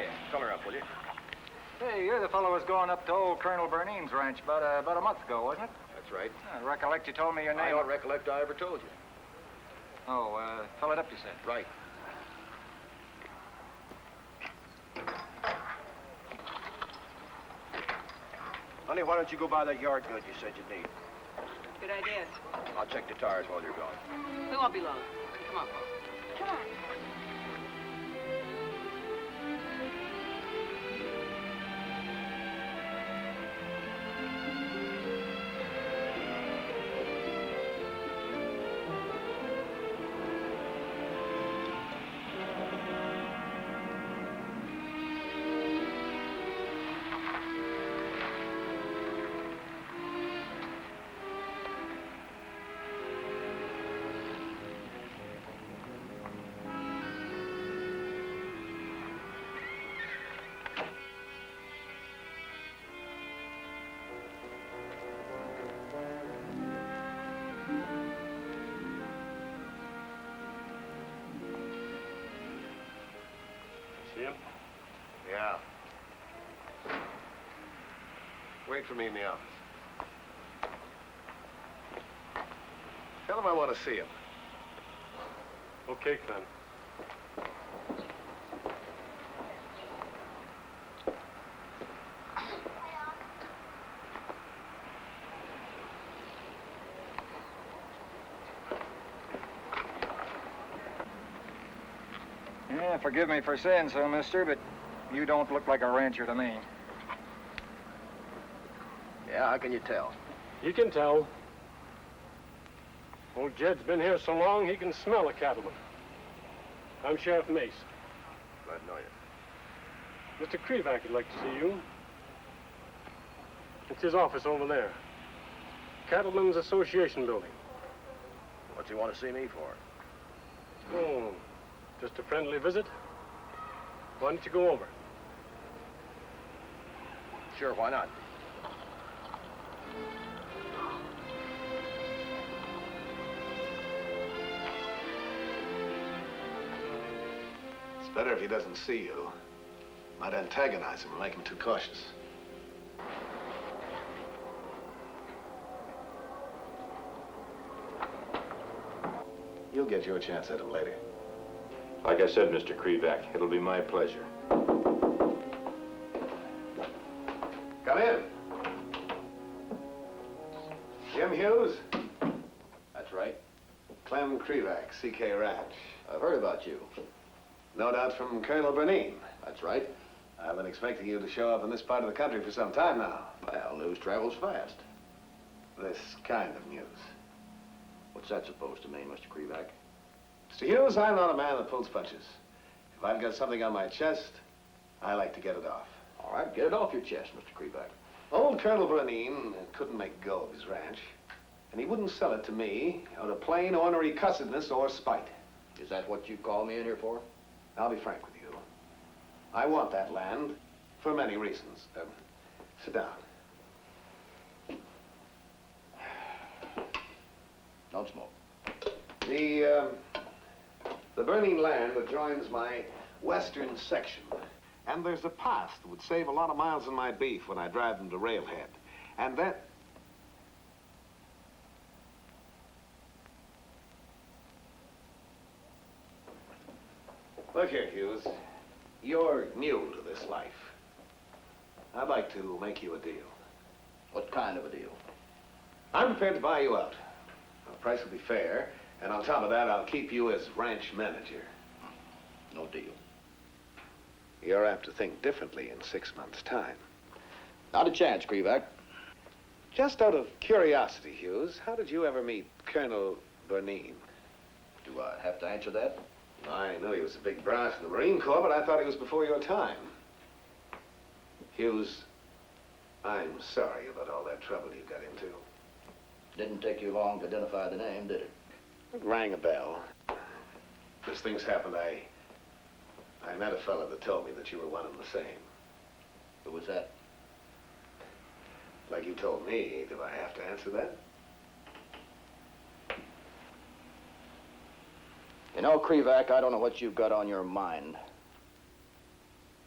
you? Call her up, will you? Hey, you're the fellow who was going up to old Colonel Berneen's ranch about a month ago, wasn't it? That's right. I recollect you told me your name. I don't recollect I ever told you. Oh, fill it up, you said. Right. Honey, why don't you go buy that yard good you said you'd need? Good idea. I'll check the tires while you're gone. We won't be long. Come on. Come on. See him? Yeah. Wait for me in the office. Tell him I want to see him. Okay, Clem. Yeah, forgive me for saying so, mister, but you don't look like a rancher to me. Yeah, how can you tell? You can tell. Old Jed's been here so long, he can smell a cattleman. I'm Sheriff Mace. Glad to know you. Mr. Krivak would like to see you. It's his office over there. Cattlemen's Association building. What's he want to see me for? Oh, just a friendly visit? Why don't you go over? Sure, why not? It's better if he doesn't see you. Might antagonize him or make him too cautious. You'll get your chance at him later. Like I said, Mr. Krivak, it'll be my pleasure. Come in. Jim Hughes? That's right. Clem Krivak, CK Ranch. I've heard about you. No doubt from Colonel Berneen. That's right. I've been expecting you to show up in this part of the country for some time now. Well, news travels fast. This kind of news. What's that supposed to mean, Mr. Krivak? Mr. Hughes, I'm not a man that pulls punches. If I've got something on my chest, I like to get it off. All right, get it off your chest, Mr. Krivak. Old Colonel Berneen couldn't make go of his ranch, and he wouldn't sell it to me out of plain ornery cussedness or spite. Is that what you called me in here for? I'll be frank with you. I want that land for many reasons. Sit down. Don't smoke. The Berneen land adjoins my western section. And there's a path that would save a lot of miles on my beef when I drive them to Railhead. And that... Look here, Hughes. You're new to this life. I'd like to make you a deal. What kind of a deal? I'm prepared to buy you out. The price will be fair, and on top of that, I'll keep you as ranch manager. No deal. You're apt to think differently in 6 months' time. Not a chance, Krivak. Just out of curiosity, Hughes, how did you ever meet Colonel Berneen? Do I have to answer that? I knew he was a big brass in the Marine Corps, but I thought he was before your time. Hughes, I'm sorry about all that trouble you got into. Didn't take you long to identify the name, did it? It rang a bell. As things happened, I met a fella that told me that you were one and the same. Who was that? Like you told me, do I have to answer that? You know, Krivak, I don't know what you've got on your mind.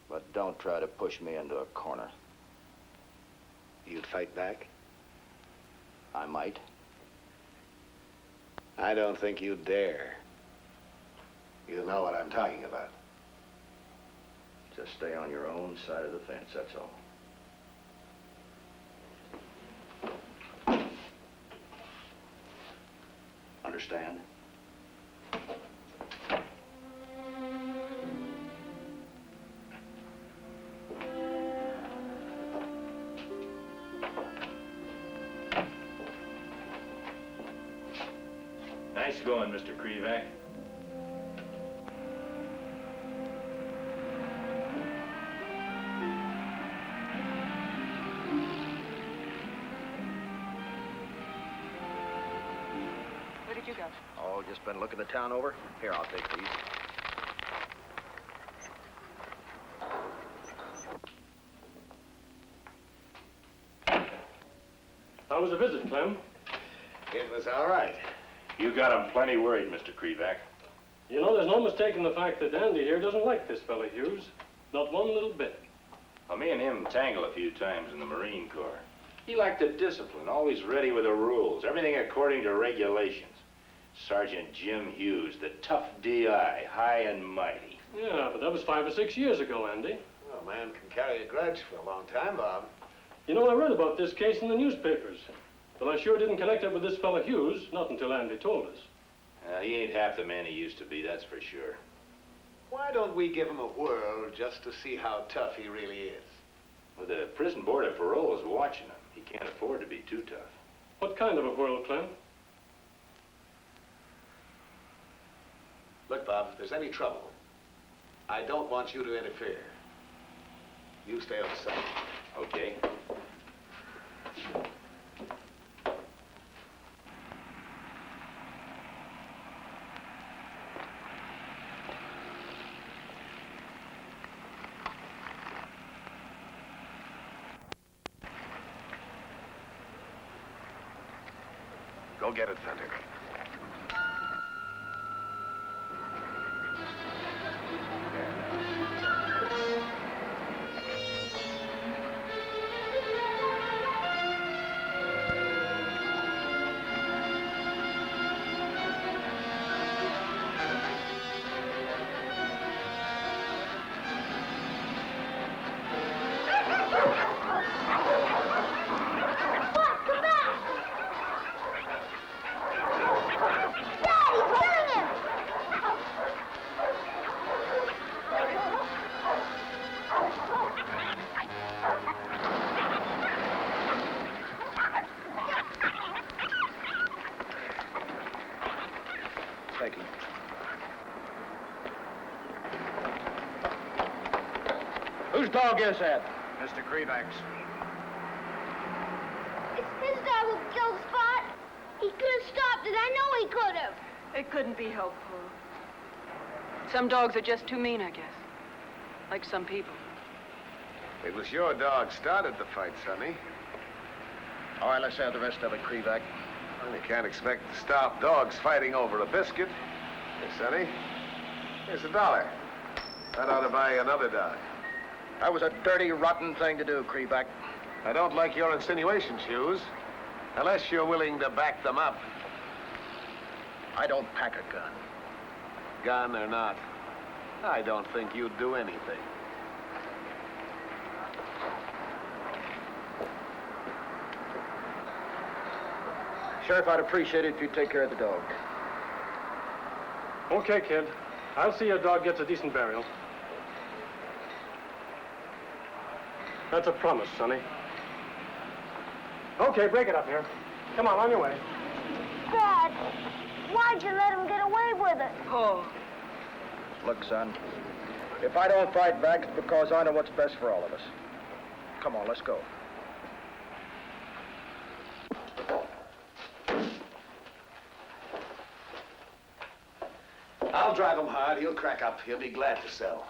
But don't try to push me into a corner. You'd fight back? I might. I don't think you'd dare. You know what I'm talking about. Just stay on your own side of the fence, that's all. Understand? Nice going, Mr. Krivak. Where did you go? Oh, just been looking the town over? Here, I'll take these. How was the visit, Clem? It was all right. You got him plenty worried, Mr. Krivak. You know, there's no mistaking the fact that Andy here doesn't like this fella Hughes. Not one little bit. Well, me and him tangled a few times in the Marine Corps. He liked the discipline, always ready with the rules, everything according to regulations. Sergeant Jim Hughes, the tough D.I., high and mighty. Yeah, but that was 5 or 6 years ago, Andy. Well, a man can carry a grudge for a long time, Bob. You know, I read about this case in the newspapers. But I sure didn't connect it with this fella Hughes, not until Andy told us. He ain't half the man he used to be, that's for sure. Why don't we give him a whirl just to see how tough he really is? Well, the prison board of parole is watching him. He can't afford to be too tough. What kind of a whirl, Clem? Look, Bob, if there's any trouble, I don't want you to interfere. You stay on the side. Okay. Go get it, Thunder. Thank you. Whose dog is that? Mr. Krivak's. It's his dog who killed Spot. He could have stopped it. I know he could have. It couldn't be helped, Paul. Some dogs are just too mean, I guess. Like some people. It was your dog started the fight, Sonny. All right, let's have the rest of it, Krivak. Well, you can't expect to stop dogs fighting over a biscuit. Here, Sonny. Here's $1. That ought to buy you another dog. That was a dirty, rotten thing to do, Krivak. I don't like your insinuations, Hughes. Unless you're willing to back them up. I don't pack a gun. Gun or not, I don't think you'd do anything. Sheriff, I'd appreciate it if you'd take care of the dog. Okay, kid. I'll see your dog gets a decent burial. That's a promise, Sonny. Okay, break it up here. Come on your way. Dad, why'd you let him get away with it? Paul. Look, son, if I don't fight back, it's because I know what's best for all of us. Come on, let's go. I'll drive him hard. He'll crack up. He'll be glad to sell.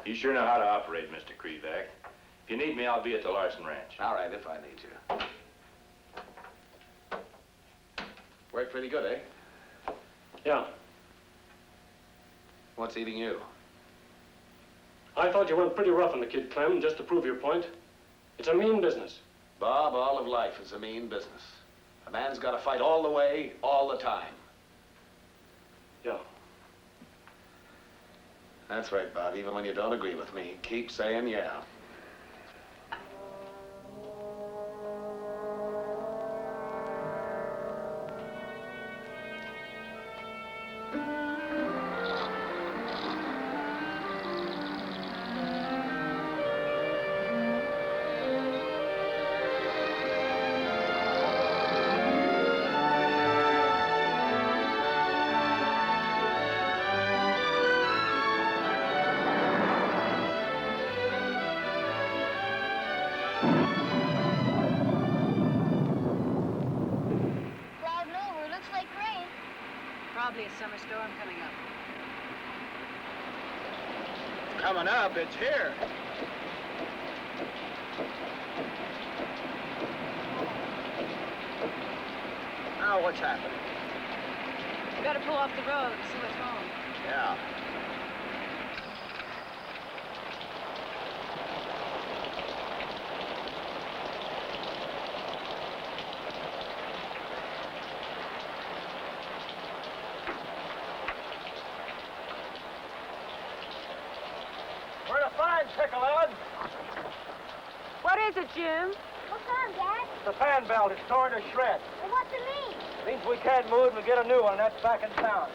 You sure know how to operate, Mr. Krivak. If you need me, I'll be at the Larson Ranch. All right, if I need you. Worked pretty good, eh? Yeah. What's eating you? I thought you went pretty rough on the kid, Clem, just to prove your point. It's a mean business. Bob, all of life is a mean business. A man's got to fight all the way, all the time. Yeah. That's right, Bob. Even when you don't agree with me, keep saying yeah. Clouding over. Looks like rain. Probably a summer storm coming up. Coming up, it's here. Now, what's happening? We gotta pull off the road and see what's wrong. Yeah. Where to find Pickle, Ellen? What is it, Jim? What's on, Dad? The fan belt is torn to shreds. Well, what's it mean? Means we can't move and get a new one, and that's back in town.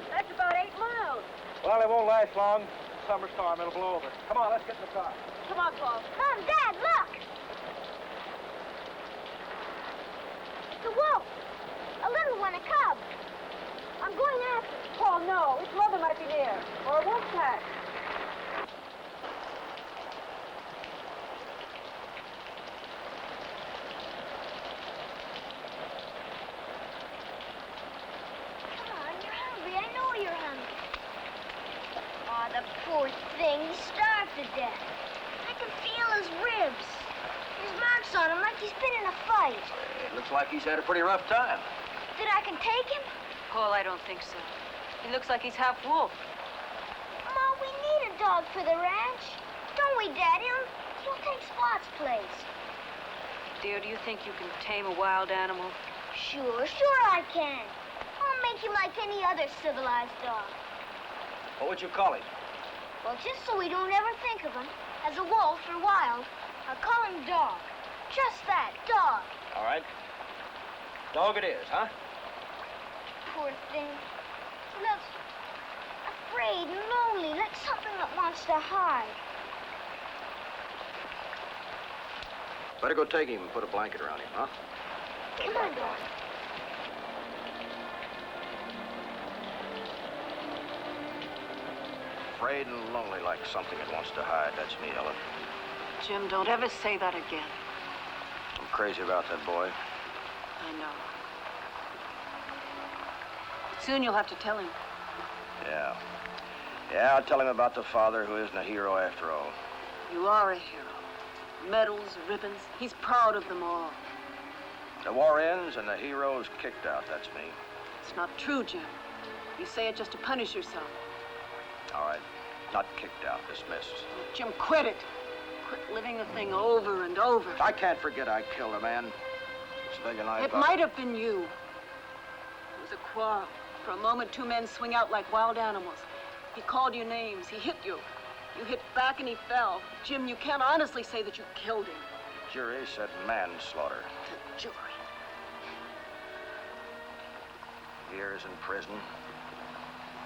That's about 8 miles. Well, it won't last long. Summer storm, it'll blow over. Come on, let's get in the car. Come on, Paul. Mom, Dad, look! The wolf! A little one, a cub. I'm going after it. Paul, no. Its mother might be near. Or a wolf pack. Come on, you're hungry. I know you're hungry. Oh, the poor thing. He's starved to death. I can feel his ribs. There's marks on him like he's been in a fight. It looks like he's had a pretty rough time. That I can take him? Paul, I don't think so. He looks like he's half wolf. Ma, we need a dog for the ranch. Don't we, Daddy? He'll take Spot's place. Dear, do you think you can tame a wild animal? Sure I can. I'll make him like any other civilized dog. What would you call him? Well, just so we don't ever think of him as a wolf or wild, I'll call him Dog. Just that, Dog. All right. Dog it is, huh? Poor thing. He looks afraid and lonely, like something that wants to hide. Better go take him and put a blanket around him, huh? Come on, Dog. Afraid and lonely like something that wants to hide. That's me, Ellen. Jim, don't ever say that again. I'm crazy about that boy. I know. Soon you'll have to tell him. Yeah. Yeah, I'll tell him about the father who isn't a hero after all. You are a hero. Medals, ribbons. He's proud of them all. The war ends and the hero's kicked out. That's me. It's not true, Jim. You say it just to punish yourself. All right. Not kicked out. Dismissed. Jim, quit it. Quit living the thing over and over. I can't forget I killed a man. Civilian I It might have been you. It was a quarrel. For a moment, two men swing out like wild animals. He called you names. He hit you. You hit back and he fell. Jim, you can't honestly say that you killed him. The jury said manslaughter. The jury. Years in prison.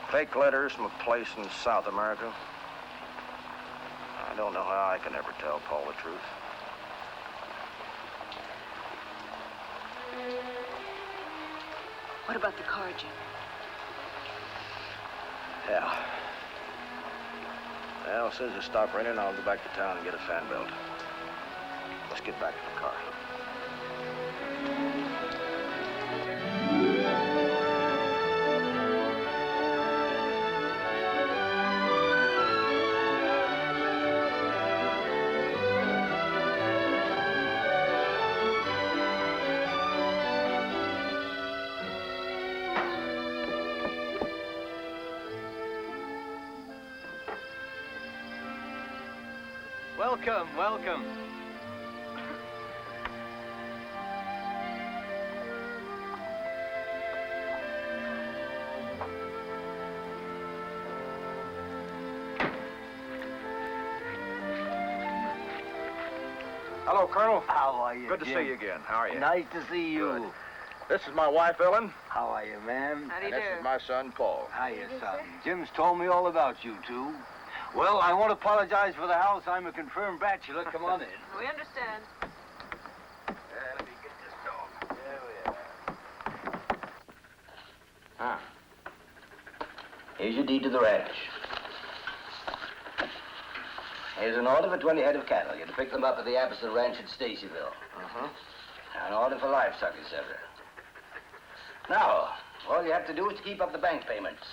Fake letters from a place in South America. I don't know how I can ever tell Paul the truth. What about the car, Jim? Yeah. Well, as soon as it stops raining, I'll go back to town and get a fan belt. Let's get back to the car. Welcome, welcome. Hello, Colonel. How are you, Good to Jim? see you again. How are you? Nice to see you. Good. This is my wife, Ellen. How are you, ma'am? How do you And this is my son, Paul. Hiya, son. Jim's told me all about you two. Well, I won't apologize for the house. I'm a confirmed bachelor. Come on in. We understand. Let me get this dog. There we are. Ah. Here's your deed to the ranch. Here's an order for 20 head of cattle. You're to pick them up at the Appleton Ranch at Stacyville. An order for livestock, etc. Now, all you have to do is to keep up the bank payments.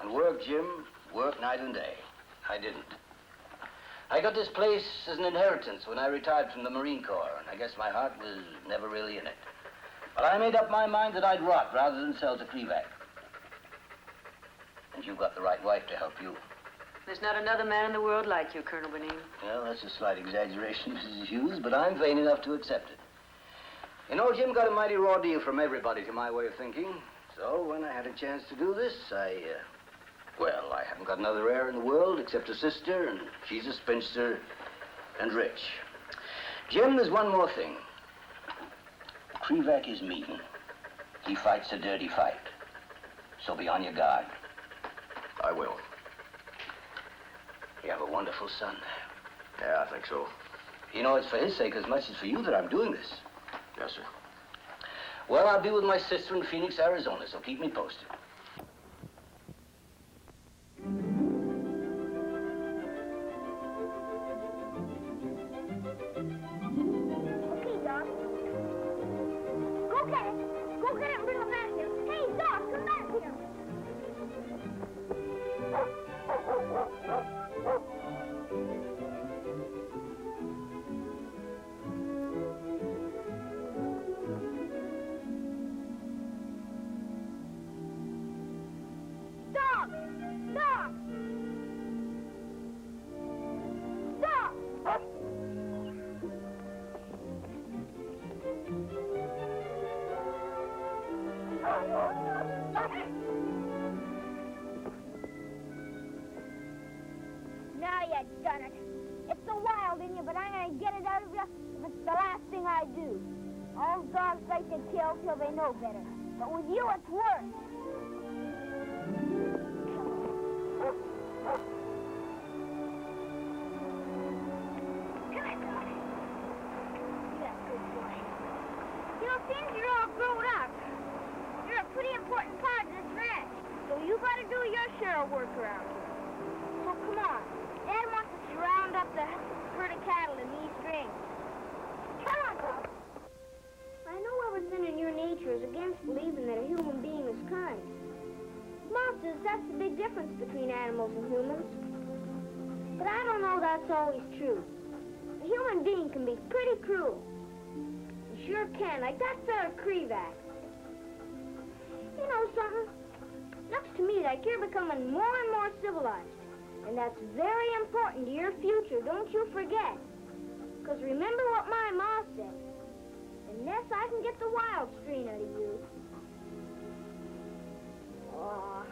And work, Jim. Work night and day. I didn't. I got this place as an inheritance when I retired from the Marine Corps, and I guess my heart was never really in it. But I made up my mind that I'd rot rather than sell to Krevac. And you've got the right wife to help you. There's not another man in the world like you, Colonel Benin. Well, that's a slight exaggeration, Mrs. Hughes, but I'm vain enough to accept it. You know, Jim got a mighty raw deal from everybody, to my way of thinking. So when I had a chance to do this, well, I haven't got another heir in the world except a sister, and she's a spinster and rich. Jim, there's one more thing. Krevac is mean. He fights a dirty fight. So be on your guard. I will. You have a wonderful son. Yeah, I think so. You know, it's for his sake as much as for you that I'm doing this. Yes, sir. Well, I'll be with my sister in Phoenix, Arizona, so keep me posted. Okay, Doc. Go get it. Go get it and bring it back here. Hey, Doc, come back here. Doc! Doc! Doc! Now you done it. It's so wild in you, but I'm gonna get it out of you if it's the last thing I do. All dogs like to kill till they know better. But with you, it's worse. Come on, dog. You're a good boy. You know, since you're all grown up, you're a pretty important part of this ranch. So you gotta do your share of work around here. So come on. Dad wants us to round up the herd of cattle in these strings. Come on, Pop. I know everything in your nature is against believing that a human being is kind. Mom says that's the big difference between animals and humans. But I don't know that's always true. A human being can be pretty cruel. He sure can, like that fella Krevac. You know something? Looks to me like you're becoming more and more civilized. And that's very important to your future, don't you forget. Because remember what my ma said. Unless I can get the wild strain out of you. Aw.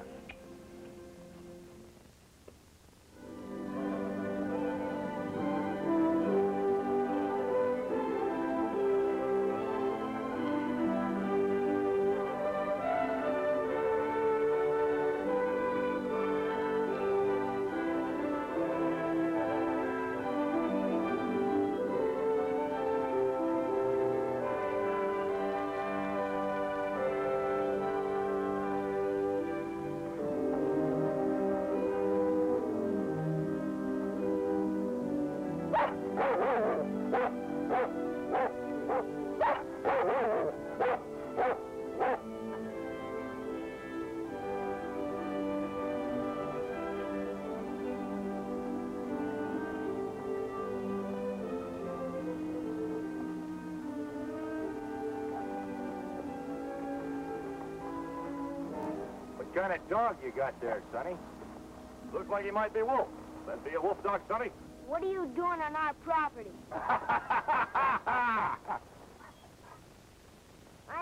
What kind of dog you got there, Sonny? Looks like he might be wolf. That be a wolf dog, Sonny? What are you doing on our property? I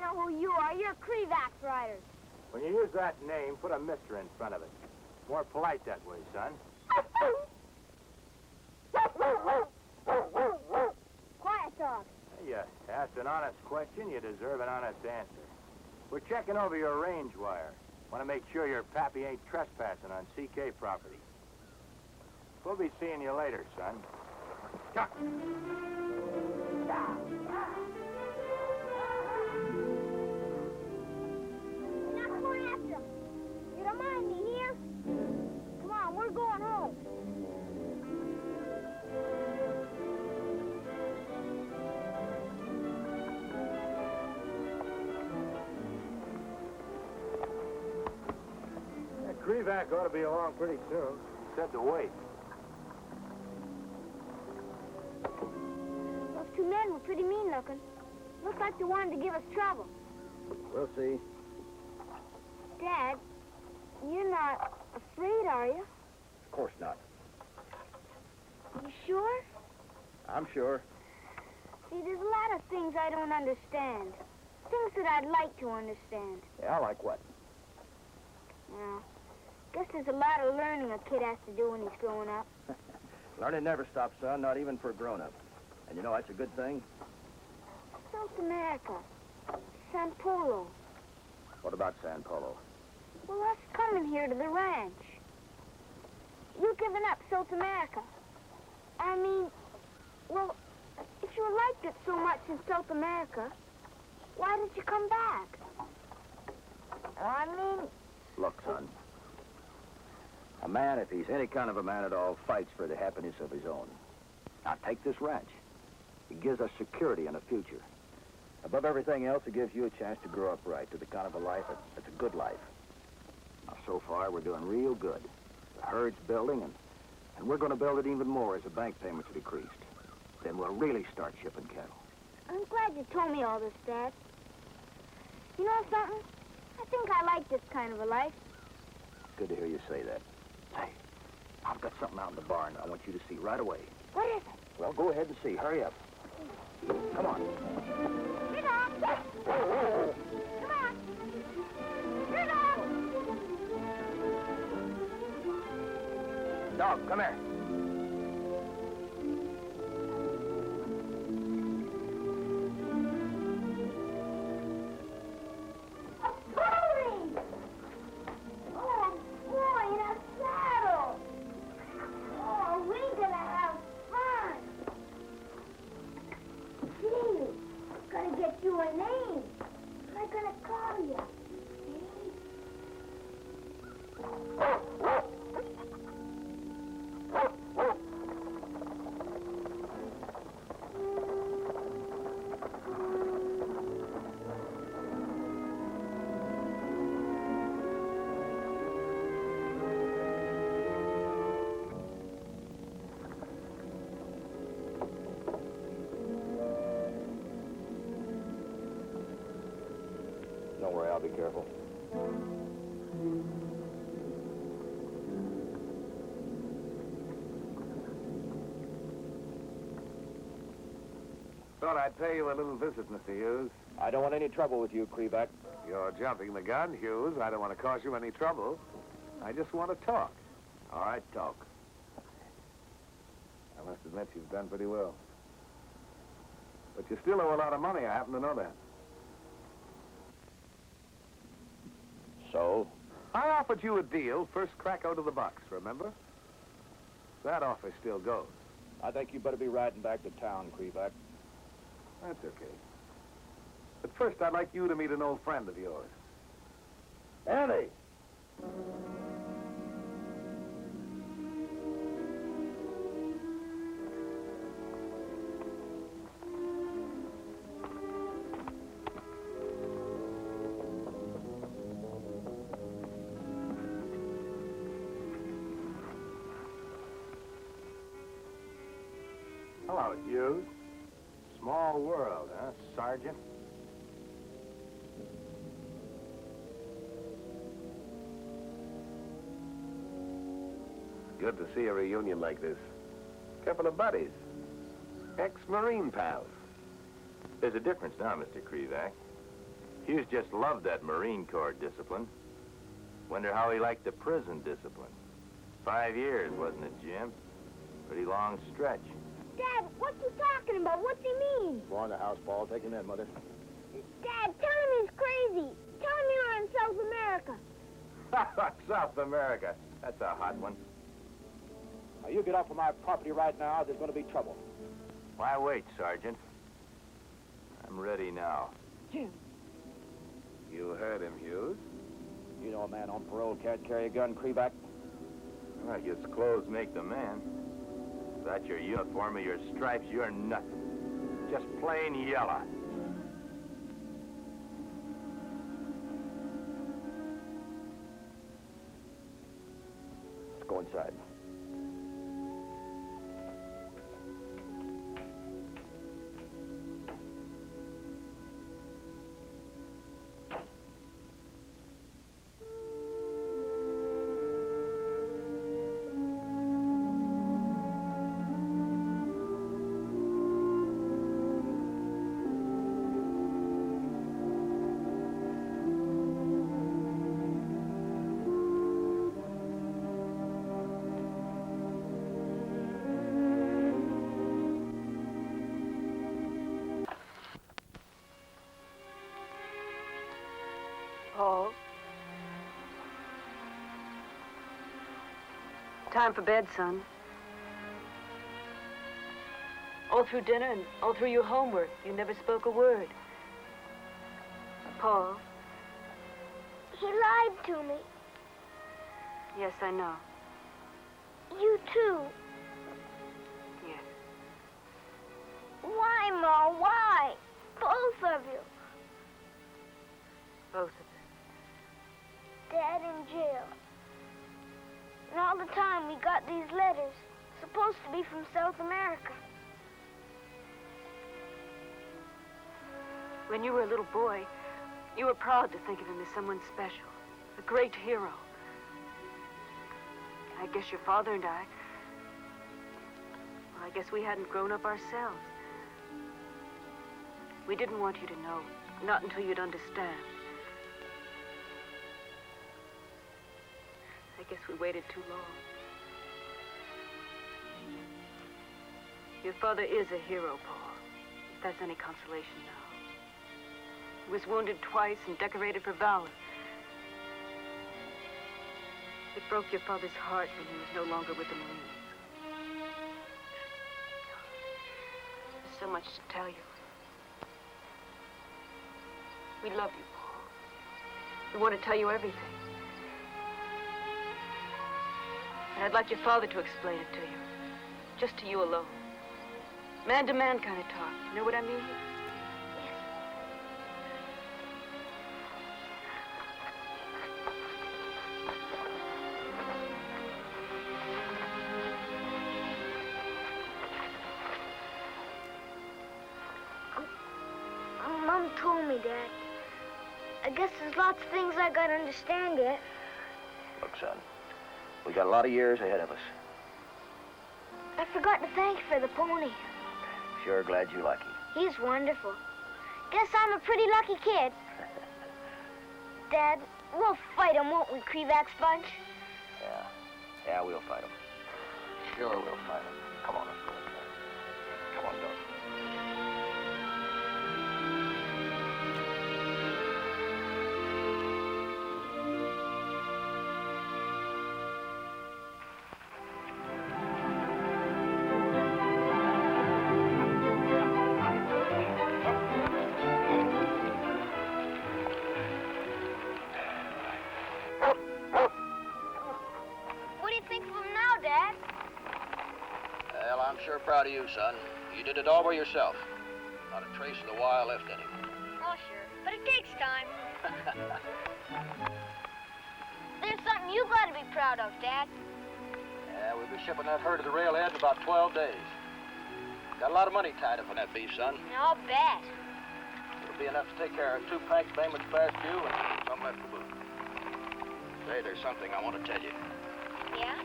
know who you are. You're Krevax riders. When you use that name, put a mister in front of it. More polite that way, son. Quiet, dog. You asked an honest question, you deserve an honest answer. We're checking over your range wire. Want to make sure your pappy ain't trespassing on CK property. We'll be seeing you later, son. Come. You're not going after him. You don't mind me here? Come on, we're going home. That Krevac ought to be along pretty soon. Said to wait. Those two men were pretty mean looking. Looked like they wanted to give us trouble. We'll see. Dad, you're not afraid, are you? Of course not. You sure? I'm sure. See, there's a lot of things I don't understand. Things that I'd like to understand. Yeah, like what? Well, guess there's a lot of learning a kid has to do when he's growing up. Learning never stops, son, not even for a grown-up. And you know that's a good thing? South America. San Polo. What about San Polo? Well, us coming here to the ranch. You giving up South America. I mean, well, if you liked it so much in South America, why did you come back? I mean... Look, son. A man, if he's any kind of a man at all, fights for the happiness of his own. Now, take this ranch. It gives us security and a future. Above everything else, it gives you a chance to grow up right to the kind of a life that's a good life. Now, so far, we're doing real good. The herd's building, and we're going to build it even more as the bank payments are decreased. Then we'll really start shipping cattle. I'm glad you told me all this, Dad. You know something? I think I like this kind of a life. Good to hear you say that. Say, I've got something out in the barn I want you to see right away. What is it? Well, go ahead and see. Hurry up. Come on. Get off! Come on! Get off! Dog, come here. A pony! Oh, boy, in a saddle! Oh, we're gonna have fun! Gee, gotta get you a name. What am I gonna call you? Don't worry, I'll be careful. Thought I'd pay you a little visit, Mr. Hughes. I don't want any trouble with you, Krevac. You're jumping the gun, Hughes. I don't want to cause you any trouble. I just want to talk. All right, talk. I must admit you've done pretty well. But you still owe a lot of money. I happen to know that. So? I offered you a deal, first crack out of the box, remember? That offer still goes. I think you better be riding back to town, Krevac. That's okay. But first, I'd like you to meet an old friend of yours. Annie! Hello, Hughes. Small world, huh, Sergeant? Good to see a reunion like this. Couple of buddies. Ex-Marine pals. There's a difference now, Mr. Krivak. Hughes just loved that Marine Corps discipline. Wonder how he liked the prison discipline. 5 years, wasn't it, Jim? Pretty long stretch. Dad, what's he talking about? What's he mean? Go on the house, Paul. Take him in, Mother. Dad, tell him he's crazy. Tell him you're in South America. South America. That's a hot one. Now, you get off of my property right now. There's going to be trouble. Why wait, Sergeant? I'm ready now. Jim. You heard him, Hughes. You know a man on parole can't carry a gun, Krivak? I guess clothes make the man. Without your uniform or your stripes, you're nothing. Just plain yellow. Let's go inside. Paul. Time for bed, son. All through dinner and all through your homework, you never spoke a word. Paul. He lied to me. Yes, I know. You too. Yes. Why, Ma? Why? Both of you. Both of us. Dad in jail. And all the time we got these letters, supposed to be from South America. When you were a little boy, you were proud to think of him as someone special, a great hero. I guess your father and I guess we hadn't grown up ourselves. We didn't want you to know, not until you'd understand. I guess we waited too long. Your father is a hero, Paul, if that's any consolation now. He was wounded twice and decorated for valor. It broke your father's heart when he was no longer with the Marines. There's so much to tell you. We love you, Paul. We want to tell you everything. And I'd like your father to explain it to you. Just to you alone. Man-to-man kind of talk. You know what I mean? Mom told me, Dad. I guess there's lots of things I gotta understand yet. Look, son, we got a lot of years ahead of us. I forgot to thank you for the pony. Sure glad you like him. He's wonderful. Guess I'm a pretty lucky kid. Dad, we'll fight him, won't we, Krivak's bunch? Yeah, we'll fight him. Sure we'll fight him. Come on, let's go inside. Come on, Doc. What do you think of him now, Dad? Well, I'm sure proud of you, son. You did it all by yourself. Not a trace of the wire left in him. Oh, sure. But it takes time. There's something you gotta be proud of, Dad. Yeah, we'll be shipping that herd to the railhead in about 12 days. Got a lot of money tied up in that beef, son. I'll bet. It'll be enough to take care of 2 packed payments past due and some left to boot. Say, there's something I want to tell you. Yeah?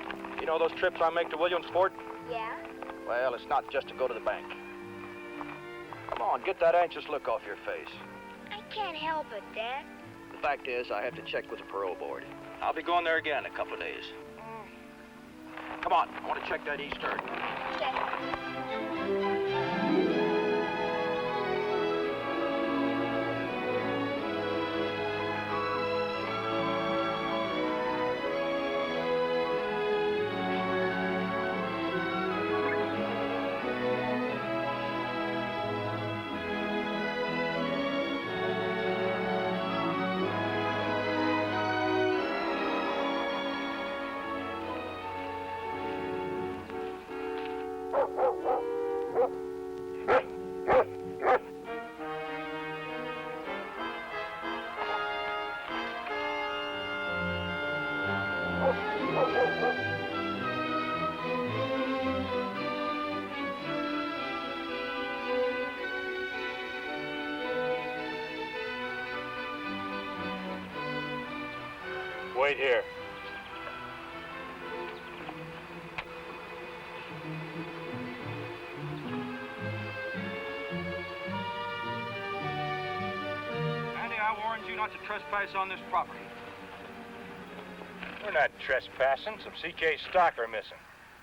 You know those trips I make to Williamsport? Yeah? Well, it's not just to go to the bank. Come on, get that anxious look off your face. I can't help it, Dad. The fact is, I have to check with the parole board. I'll be going there again in a couple of days. Come on, I want to check that eastern. Okay. Wait here. Andy, I warned you not to trespass on this property. We're not trespassing. Some CK stock are missing.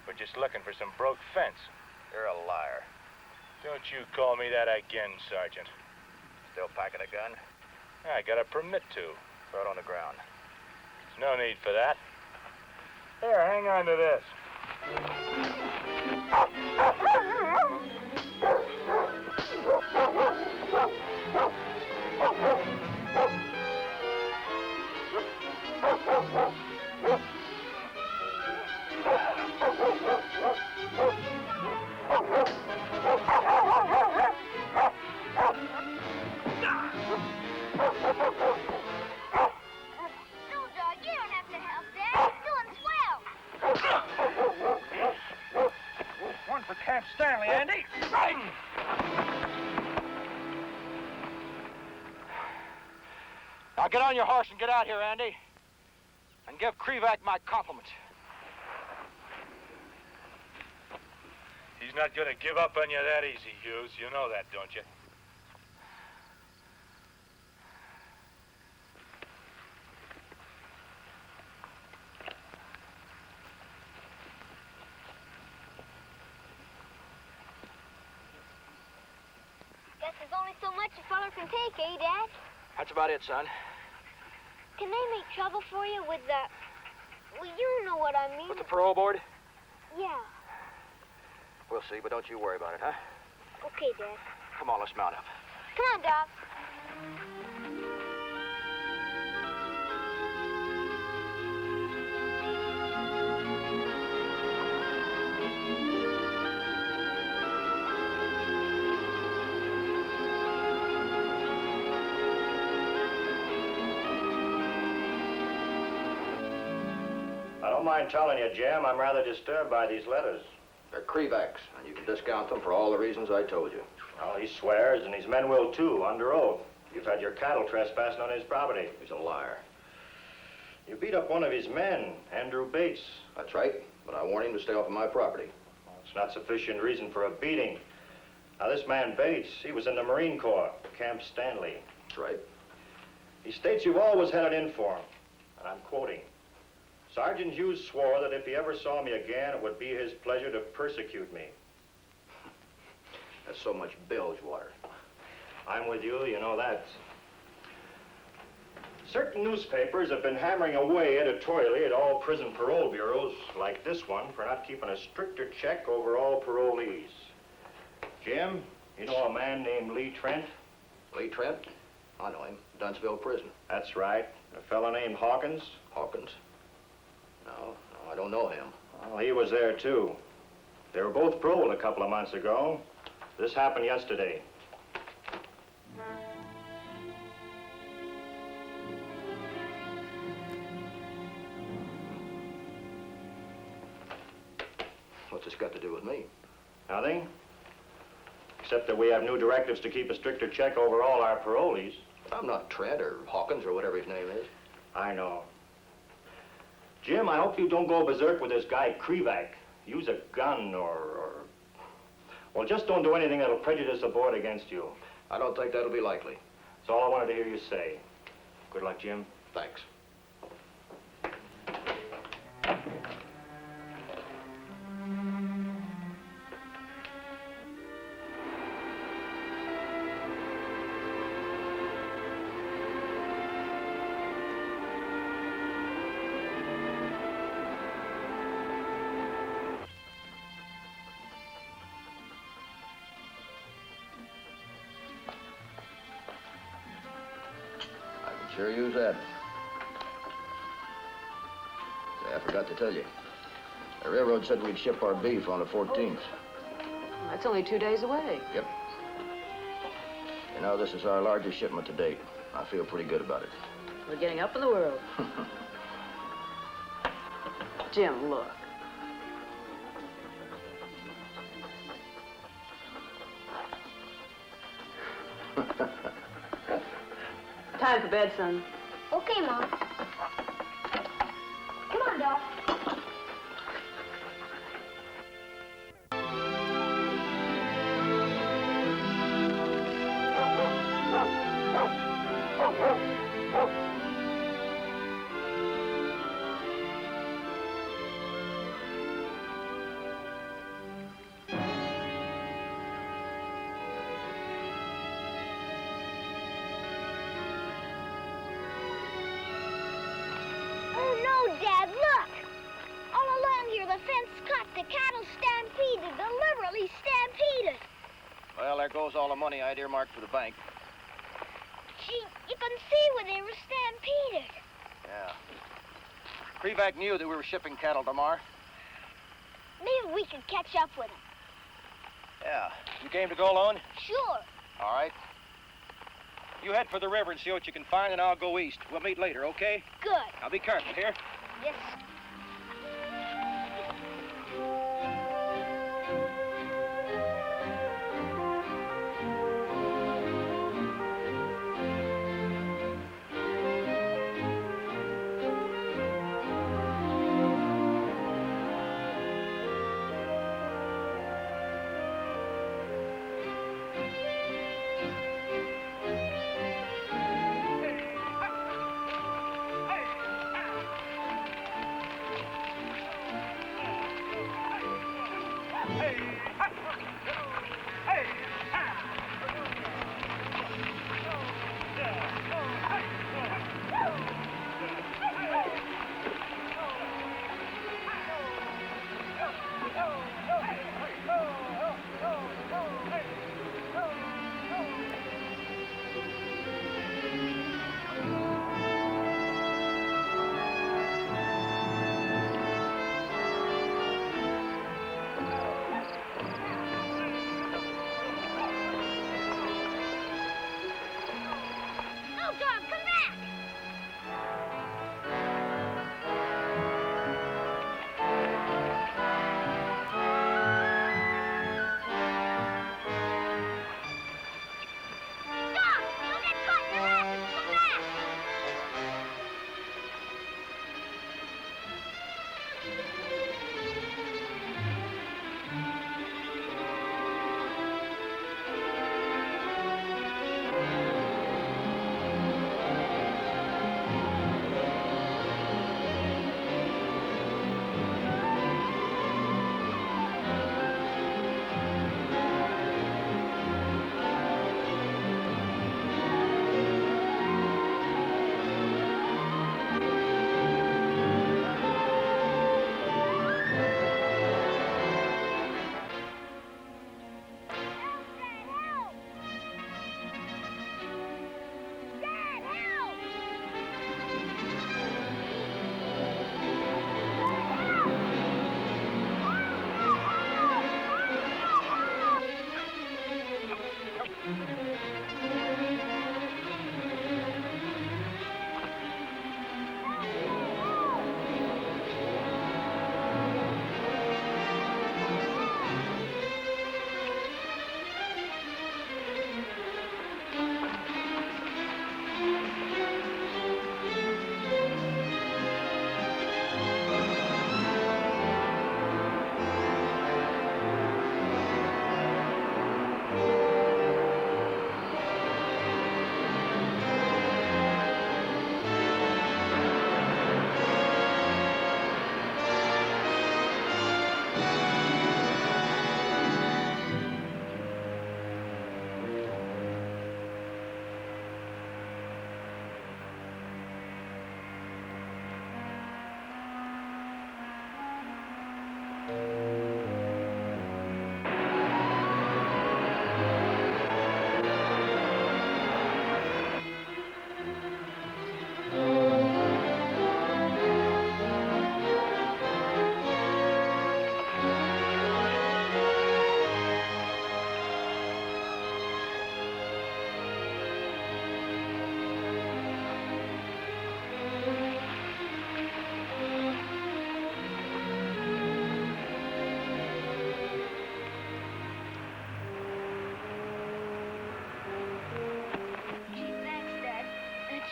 We're just looking for some broke fence. You're a liar. Don't you call me that again, Sergeant. Still packing a gun? I got a permit to. Throw it on the ground. No need for that. Here, hang on to this. No, Dog, you don't have to help, Dad. You're doing swell. One for Camp Stanley, Andy. Now get on your horse and get out here, Andy. And give Krivak my compliments. He's not gonna give up on you that easy, Hughes. You know that, don't you? Guess there's only so much a feller can take, eh, Dad? That's about it, son. Can they make trouble for you with the... Well, you know what I mean. With the parole board? Yeah. We'll see, but don't you worry about it, huh? Okay, Dad. Come on, let's mount up. Come on, Doc. I don't mind telling you, Jim, I'm rather disturbed by these letters. They're Krivak's, and you can discount them for all the reasons I told you. Well, he swears, and his men will too, under oath. You've had your cattle trespassing on his property. He's a liar. You beat up one of his men, Andrew Bates. That's right, but I warned him to stay off of my property. Well, it's not sufficient reason for a beating. Now, this man Bates, he was in the Marine Corps, Camp Stanley. That's right. He states you've always had it in for him, and I'm quoting. Sergeant Hughes swore that if he ever saw me again, it would be his pleasure to persecute me. That's so much bilge water. I'm with you, you know that. Certain newspapers have been hammering away editorially at all prison parole bureaus, like this one, for not keeping a stricter check over all parolees. Jim, you know a man named Lee Trent? Lee Trent? I know him. Dunnsville prison. That's right. A fellow named Hawkins? Hawkins? No, I don't know him. Well, he was there, too. They were both paroled a couple of months ago. This happened yesterday. What's this got to do with me? Nothing. Except that we have new directives to keep a stricter check over all our parolees. But I'm not Trent or Hawkins or whatever his name is. I know. Jim, I hope you don't go berserk with this guy Krivak. Use a gun or... Well, just don't do anything that'll prejudice the board against you. I don't think that'll be likely. That's all I wanted to hear you say. Good luck, Jim. Thanks. Sure use that. Say, I forgot to tell you. The railroad said we'd ship our beef on the 14th. That's only 2 days away. Yep. You know, this is our largest shipment to date. I feel pretty good about it. We're getting up in the world. Jim, look. Time for bed, son. Okay, Mom. Come on, Doc. Dad, look! All along here, the fence cut. The cattle stampeded, deliberately stampeded. Well, there goes all the money I'd earmarked for the bank. Gee, you can see where they were stampeded. Yeah. Krivak knew that we were shipping cattle tomorrow. Maybe we could catch up with him. Yeah. You game to go alone? Sure. All right. You head for the river and see what you can find, and I'll go east. We'll meet later, okay? Good. Now be careful here. Yes.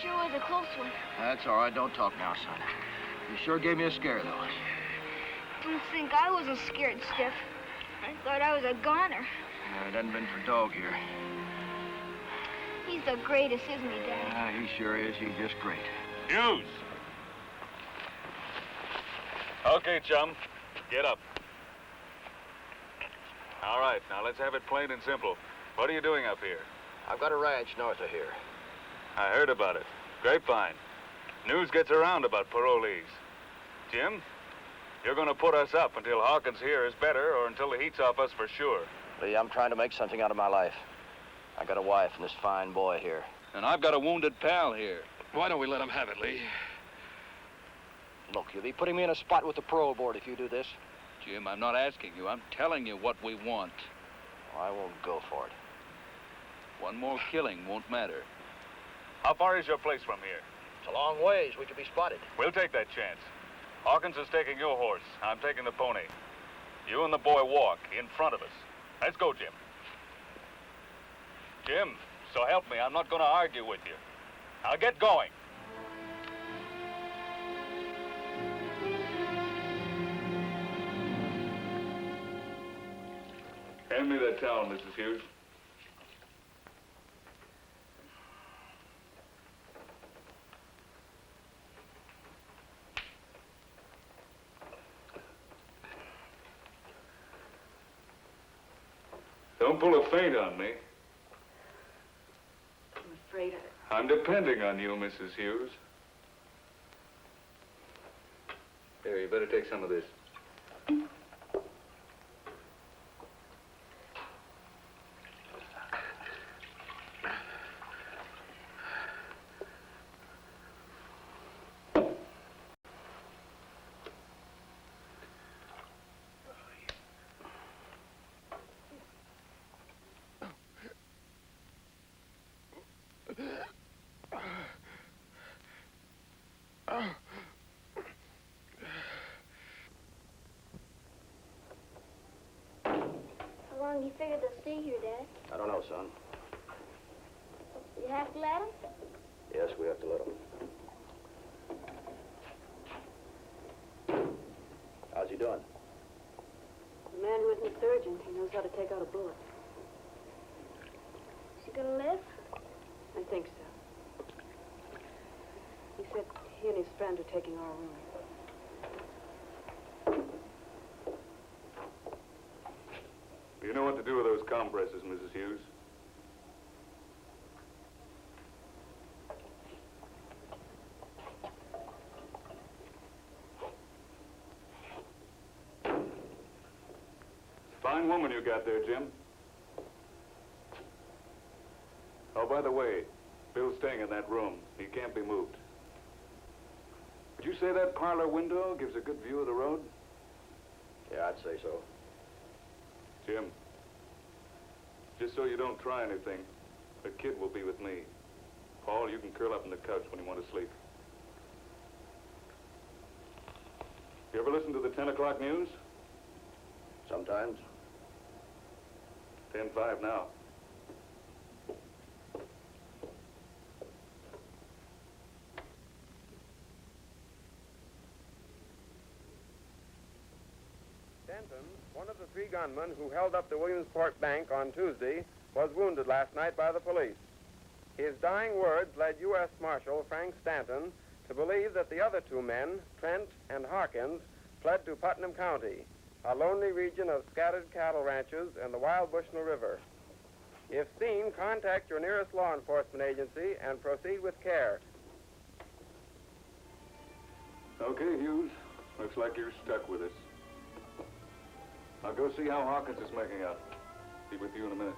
Sure was a close one. That's all right. Don't talk now, son. You sure gave me a scare, though. Don't think I wasn't scared, Stiff. I thought I was a goner. It hadn't been for Dog here. He's the greatest, isn't he, Dad? He sure is. He's just great. Hughes! Okay, chum. Get up. All right, now let's have it plain and simple. What are you doing up here? I've got a ranch north of here. I heard about it. Grapevine. News gets around about parolees. Jim, you're going to put us up until Hawkins here is better or until the heat's off us for sure. Lee, I'm trying to make something out of my life. I got a wife and this fine boy here. And I've got a wounded pal here. Why don't we let him have it, Lee? Look, you'll be putting me in a spot with the parole board if you do this. Jim, I'm not asking you. I'm telling you what we want. Oh, I won't go for it. One more killing won't matter. How far is your place from here? It's a long ways. We could be spotted. We'll take that chance. Hawkins is taking your horse. I'm taking the pony. You and the boy walk in front of us. Let's go, Jim. Jim, so help me, I'm not going to argue with you. Now get going. Hand me that towel, Mrs. Hughes. Don't pull a feint on me. I'm afraid I'm depending on you, Mrs. Hughes. Here, you better take some of this. How long do you figure they'll stay here, Dad? I don't know, son. You have to let them? Yes, we have to let him. How's he doing? the man who isn't a surgeon, he knows how to take out a bullet. Is he gonna live? I think so. He said he and his friend are taking our room. You know what to do with those compresses, Mrs. Hughes? Fine woman you got there, Jim. Oh, by the way, Bill's staying in that room. He can't be moved. Would you say that parlor window gives a good view of the road? Yeah, I'd say so. Jim, just so you don't try anything, the kid will be with me. Paul, you can curl up on the couch when you want to sleep. You ever listen to the 10 o'clock news? Sometimes. 10:05 now. Denton, one of the three gunmen who held up the Williamsport Bank on Tuesday, was wounded last night by the police. His dying words led U.S. Marshal Frank Stanton to believe that the other two men, Trent and Hawkins, fled to Putnam County, a lonely region of scattered cattle ranches and the wild Bushnell River. If seen, contact your nearest law enforcement agency and proceed with care. Okay, Hughes. Looks like you're stuck with us. I'll go see how Hawkins is making out. Be with you in a minute.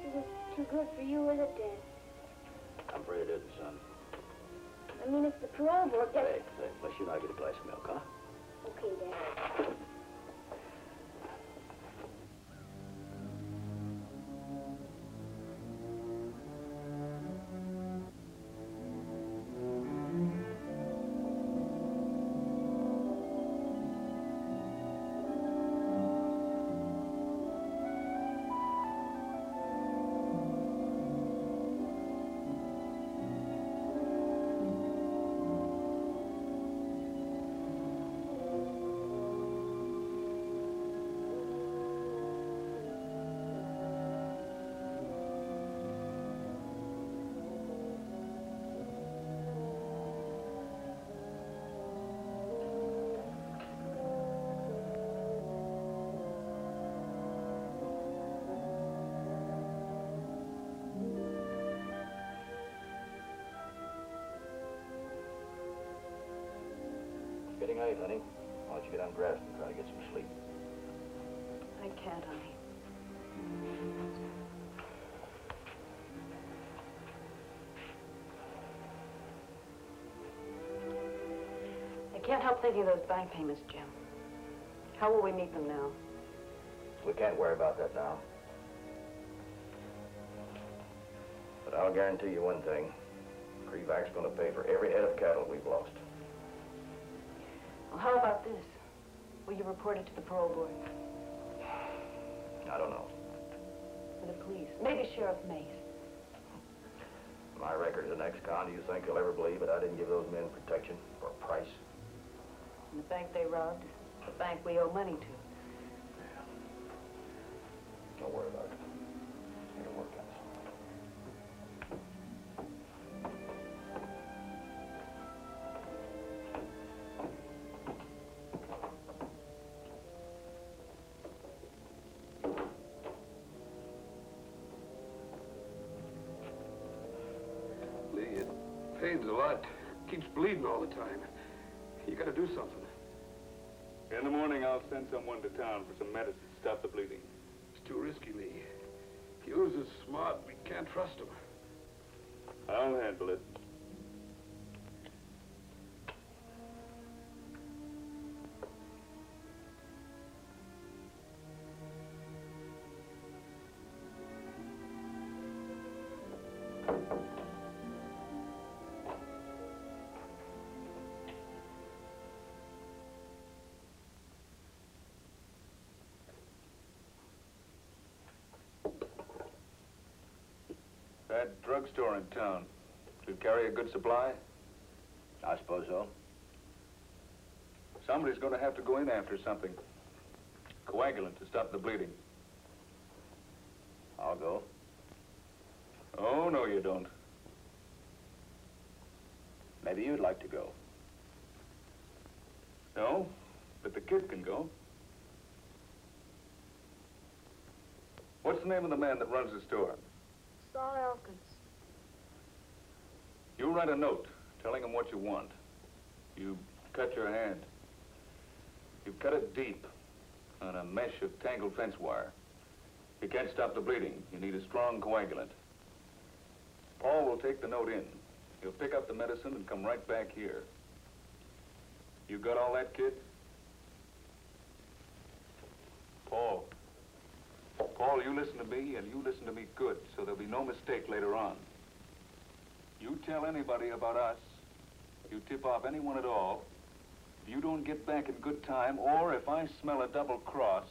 This isn't too good for you, is it, Dad? I'm afraid it isn't, son. I mean, if the parole board gets... Hey, let's you and I get a glass of milk, huh? Okay, Dad. approaching 8, honey. Why don't you get undressed and try to get some sleep? I can't, honey. I can't help thinking of those bank payments, Jim. How will we meet them now? We can't worry about that now. But I'll guarantee you one thing. Krivak's going to pay for every head of cattle we've lost. Well, how about this? Will you report it to the parole board? I don't know. To the police? Maybe Sheriff Mace. My record as an ex-con, do you think he'll ever believe that I didn't give those men protection for a price? And the bank they robbed is the bank we owe money to. Don't worry about it. It'll work out. Lee, it pains a lot. Keeps bleeding all the time. You gotta do something. In the morning, I'll send someone to town for some medicine to stop the bleeding. It's too risky, Lee. Hughes is smart. We can't trust him. I'll handle it. That drugstore in town, did it carry a good supply? I suppose so. Somebody's going to have to go in after something. Coagulant to stop the bleeding. I'll go. Oh, no, you don't. Maybe you'd like to go. No, but the kid can go. What's the name of the man that runs the store? Saul Elkins. You write a note telling him what you want. You cut your hand. You cut it deep on a mesh of tangled fence wire. You can't stop the bleeding. You need a strong coagulant. Paul will take the note in. He'll pick up the medicine and come right back here. You got all that, kid? Paul. Paul, you listen to me, and you listen to me good, so there'll be no mistake later on. You tell anybody about us, you tip off anyone at all, if you don't get back in good time, or if I smell a double cross,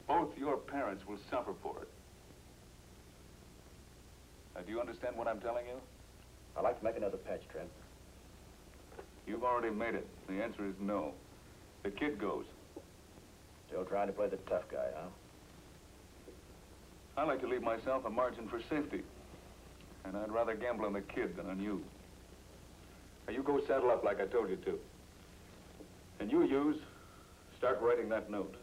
both your parents will suffer for it. Now, do you understand what I'm telling you? I'd like to make another patch, Trent. You've already made it. The answer is no. The kid goes. Still trying to play the tough guy, huh? I like to leave myself a margin for safety. And I'd rather gamble on the kid than on you. Now, you go saddle up like I told you to. And you, Hughes, start writing that note.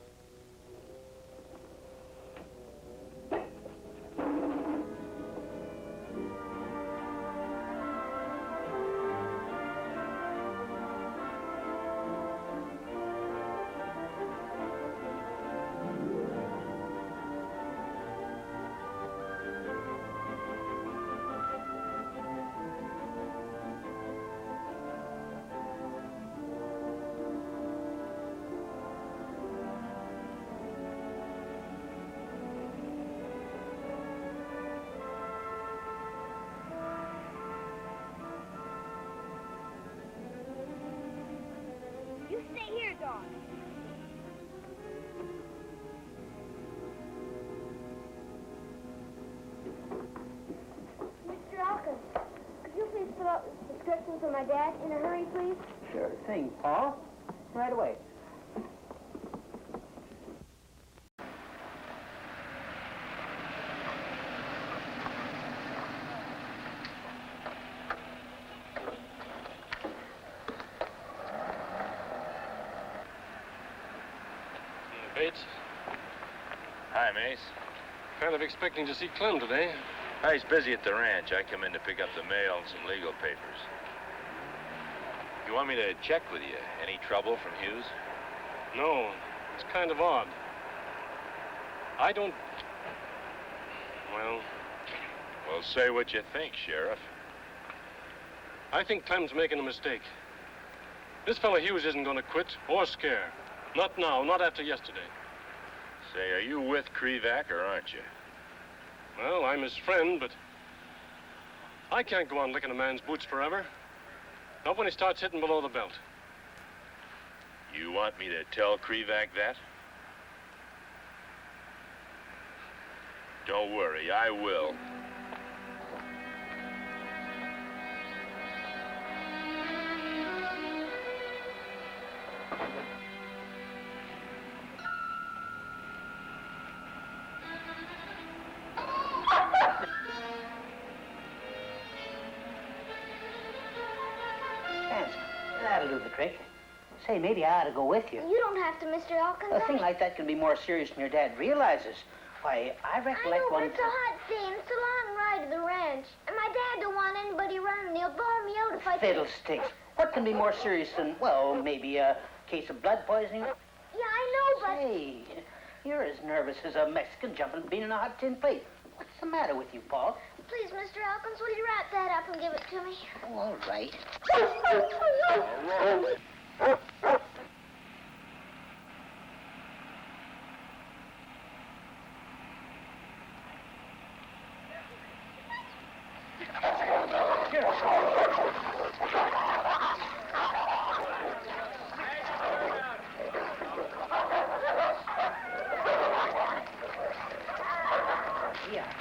You stay here, Dawn. Mr. Elkins, could you please fill out this prescription for my dad in a hurry, please? Sure thing, Paul. Right away. Bates, Hi, Mace. kind of expecting to see Clem today. He's busy at the ranch. I come in to pick up the mail and some legal papers. You want me to check with you? Any trouble from Hughes? No, it's kind of odd. I don't... Well, Well, say what you think, Sheriff. I think Clem's making a mistake. This fellow Hughes isn't going to quit or scare. Not now, not after yesterday. Say, are you with Krivak or aren't you? Well, I'm his friend, but I can't go on licking a man's boots forever. Not when he starts hitting below the belt. You want me to tell Krivak that? Don't worry, I will. That'll do the trick. Say, maybe I ought to go with you. You don't have to, Mr. Elkins. A thing like that can be more serious than your dad realizes. Why, I recollect I know, one but it's a hot day and it's a long ride to the ranch. And my dad don't want anybody running. He'll bawl me out if I... Fiddlesticks. What can be more serious than, well, maybe a case of blood poisoning? Yeah, I know, but... Say, you're as nervous as a Mexican jumping bean in a hot tin plate. What's the matter with you, Paul? Please, Mr. Elkins, will you wrap that up and give it to me? Oh, all right.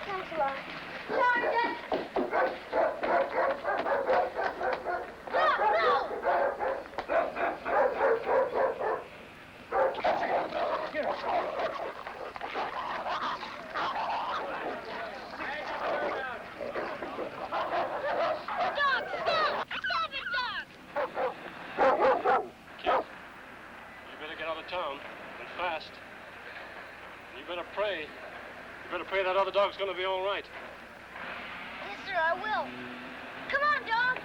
Thanks a lot. Sergeant! Town, and fast. And you better pray. You better pray that other dog's gonna be all right. Yes, sir, I will. Come on, dog.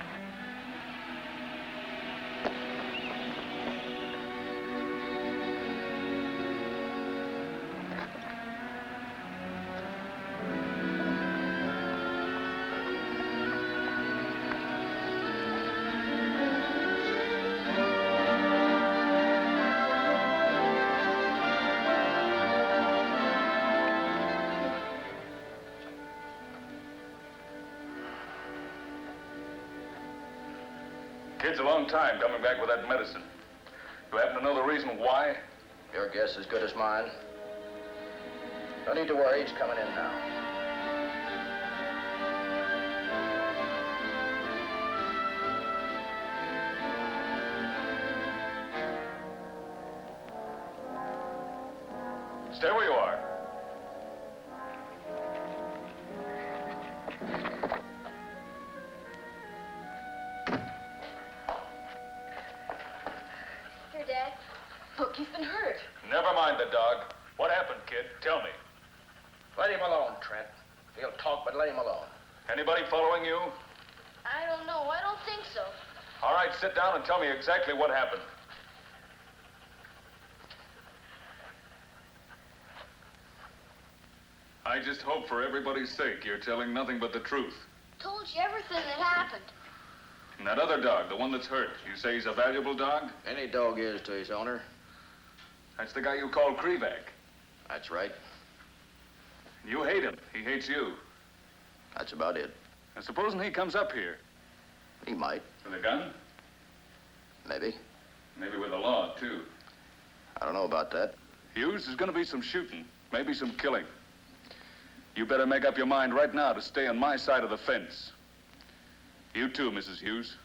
Kid's a long time coming back with that medicine. You happen to know the reason why? Your guess is good as mine. No need to worry, he's coming in now. Stay where you are. Here, Dad. Look, he's been hurt. Never mind the dog. What happened, kid? Tell me. Let him alone, Trent. He'll talk, but let him alone. Anybody following you? I don't know. I don't think so. All right, sit down and tell me exactly what happened. I just hope for everybody's sake you're telling nothing but the truth. Told you everything that happened. And that other dog, the one that's hurt, you say he's a valuable dog? Any dog is to his owner. That's the guy you call Krivak. That's right. You hate him. He hates you. That's about it. And supposing he comes up here? He might. With a gun? Maybe. Maybe with the law, too. I don't know about that. Hughes, there's going to be some shooting, maybe some killing. You better make up your mind right now to stay on my side of the fence. You too, Mrs. Hughes.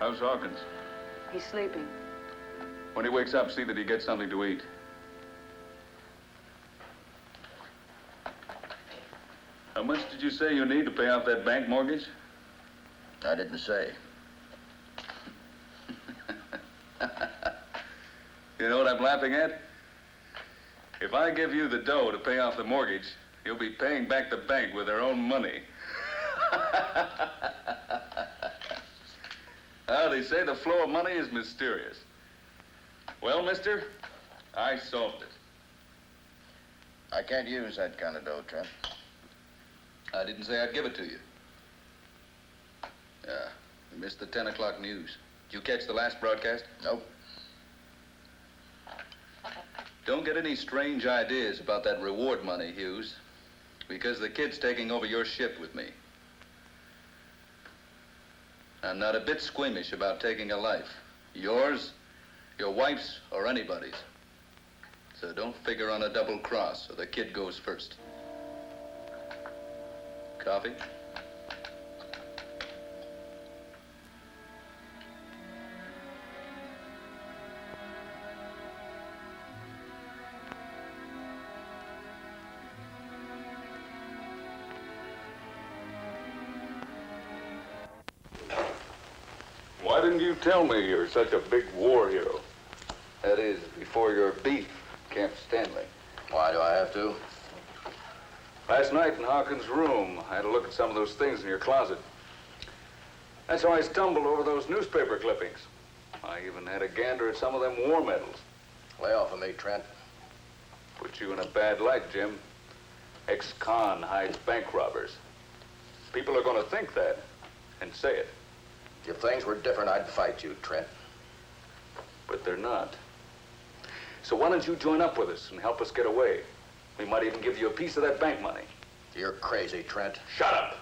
How's Hawkins? He's sleeping. When he wakes up, see that he gets something to eat. How much did you say you need to pay off that bank mortgage? I didn't say. You know what I'm laughing at? If I give you the dough to pay off the mortgage, you'll be paying back the bank with their own money. They say the flow of money is mysterious. Well, mister, I solved it. I can't use that kind of dough, Trent. I didn't say I'd give it to you. Yeah, we missed the 10 o'clock news. Did you catch the last broadcast? Nope. Don't get any strange ideas about that reward money, Hughes, because the kid's taking over your ship with me. I'm not a bit squeamish about taking a life. Yours, your wife's, or anybody's. So don't figure on a double cross, so the kid goes first. Coffee? Why didn't you tell me you're such a big war hero? That is, before your beef, Camp Stanley. Why do I have to? Last night in Hawkins' room, I had a look at some of those things in your closet. That's how I stumbled over those newspaper clippings. I even had a gander at some of them war medals. Lay off of me, Trent. Put you in a bad light, Jim. Ex-con hides bank robbers. People are going to think that and say it. If things were different, I'd fight you, Trent. But they're not. So why don't you join up with us and help us get away? We might even give you a piece of that bank money. You're crazy, Trent. Shut up!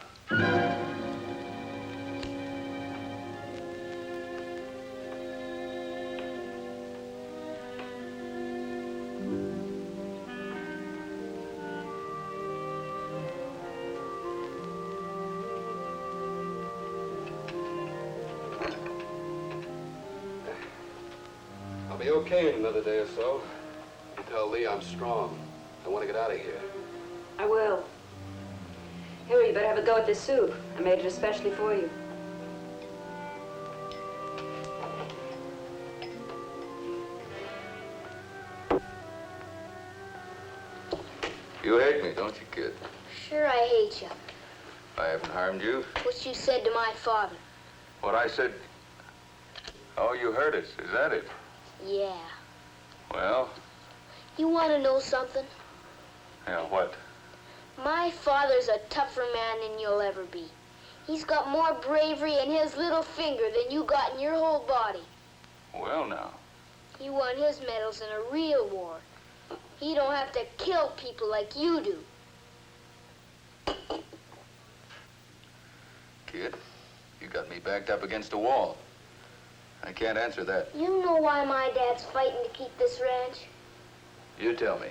I'll be okay in another day or so. You tell Lee I'm strong. I want to get out of here. I will. Here, you better have a go at this soup. I made it especially for you. You hate me, don't you, kid? Sure, I hate you. I haven't harmed you. What you said to my father. What I said... Oh, you heard us. Is that it? Yeah. Well? You want to know something? Yeah, what? My father's a tougher man than you'll ever be. He's got more bravery in his little finger than you got in your whole body. Well, now. He won his medals in a real war. He don't have to kill people like you do. Kid, you got me backed up against a wall. I can't answer that. You know why my dad's fighting to keep this ranch? You tell me.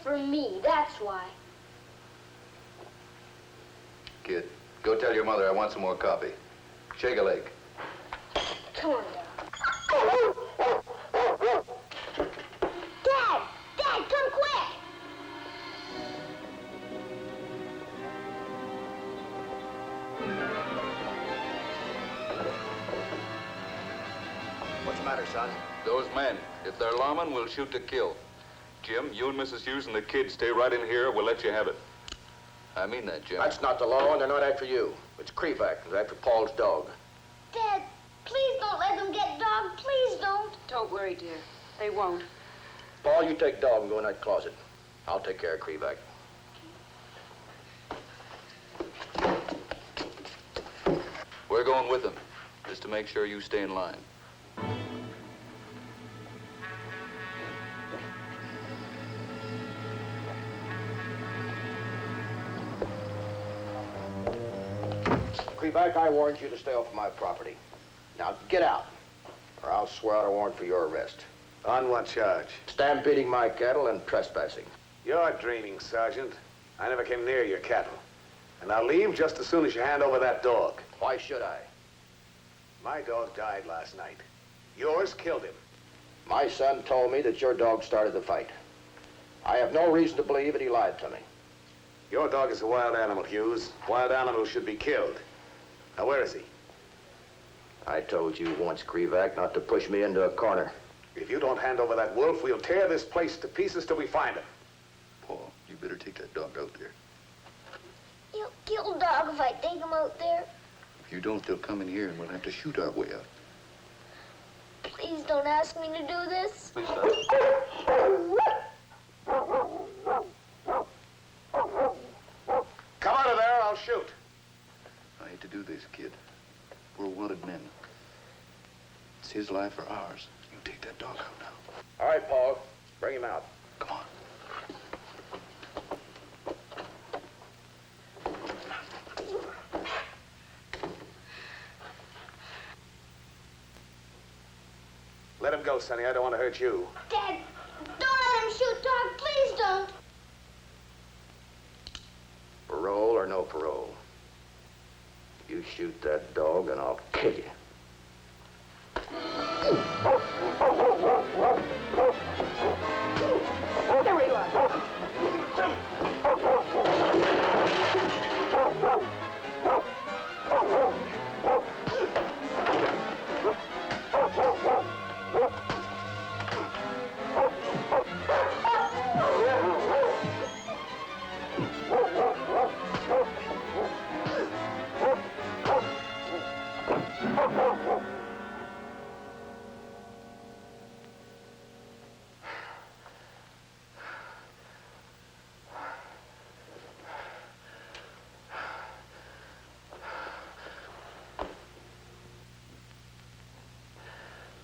For me, that's why. Kid, go tell your mother I want some more coffee. Shake a leg. Come on, Dad. Dad! Dad, come quick! What's the matter, son? Those men, if they're lawmen, we'll shoot to kill. Jim, you and Mrs. Hughes and the kid stay right in here. We'll let you have it. I mean that, Jim. That's not the law, and they're not after you. It's Krivak. They're after Paul's dog. Dad, please don't let them get Dog. Please don't. Don't worry, dear. They won't. Paul, you take Dog and go in that closet. I'll take care of Krivak. We're going with them, just to make sure you stay in line. Krivak, I warned you to stay off my property. Now get out, or I'll swear out a warrant for your arrest. On what charge? Stampeding my cattle and trespassing. You're dreaming, Sergeant. I never came near your cattle. And I'll leave just as soon as you hand over that dog. Why should I? My dog died last night. Yours killed him. My son told me that your dog started the fight. I have no reason to believe that he lied to me. Your dog is a wild animal, Hughes. Wild animals should be killed. Now, where is he? I told you once, Krivak, not to push me into a corner. If you don't hand over that wolf, we'll tear this place to pieces till we find him. Paul, you better take that dog out there. You'll kill dog if I take him out there. If you don't, they'll come in here and we'll have to shoot our way out. Please don't ask me to do this. Please don't. Come out of there, I'll shoot. I hate to do this, kid. We're wanted men. It's his life or ours. You take that dog out now. All right, Paul. Bring him out. Come on. Let him go, Sonny. I don't want to hurt you. Dad, don't let him shoot dog. Please don't. Parole or no parole? You shoot that dog and I'll kill you. There you are.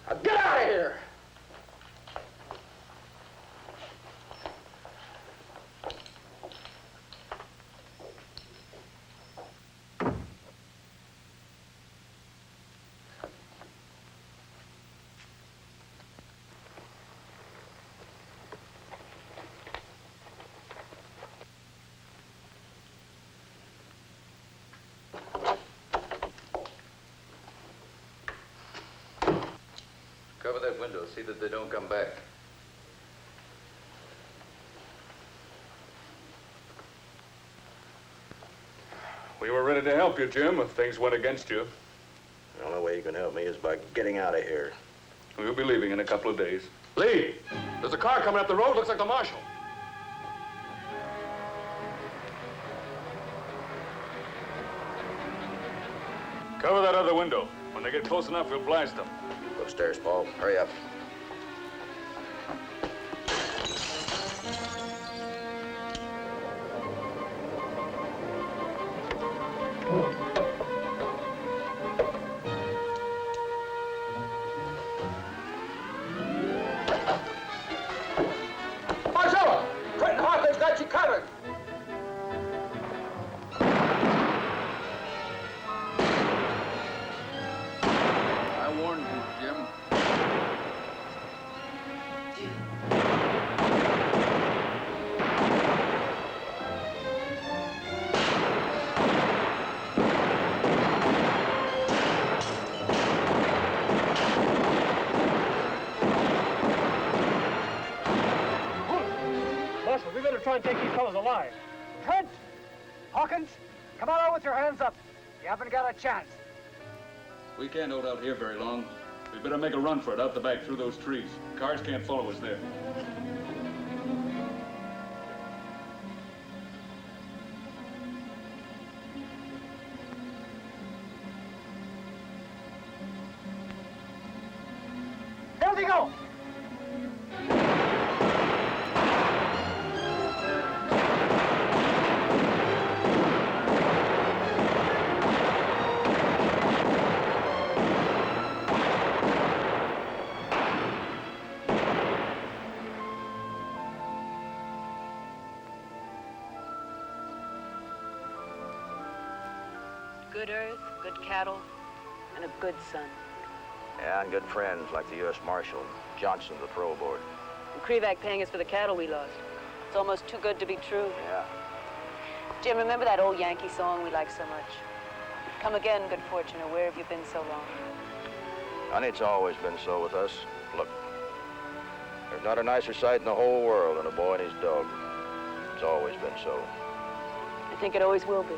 Now get out of here! Cover that window. See that they don't come back. We were ready to help you, Jim, if things went against you. The only way you can help me is by getting out of here. We'll be leaving in a couple of days. Lee, there's a car coming up the road. Looks like the marshal. Cover that other window. When they get close enough, we'll blast them. Upstairs, Paul. Hurry up. Marshal! Quentin Harper's got you covered. I warned you, Jim. Marshal, we better try and take these fellas alive. Trent! Hawkins! Come on out with your hands up. You haven't got a chance. We can't hold out here very long. We better make a run for it out the back through those trees. Cars can't follow us there. There they go! Good earth, good cattle, and a good son. Yeah, and good friends like the U.S. Marshal and Johnson, the parole board. And Krivak paying us for the cattle we lost. It's almost too good to be true. Yeah. Jim, remember that old Yankee song we like so much? Come again, good fortune, or where have you been so long? Honey, it's always been so with us. Look, there's not a nicer sight in the whole world than a boy and his dog. It's always been so. I think it always will be.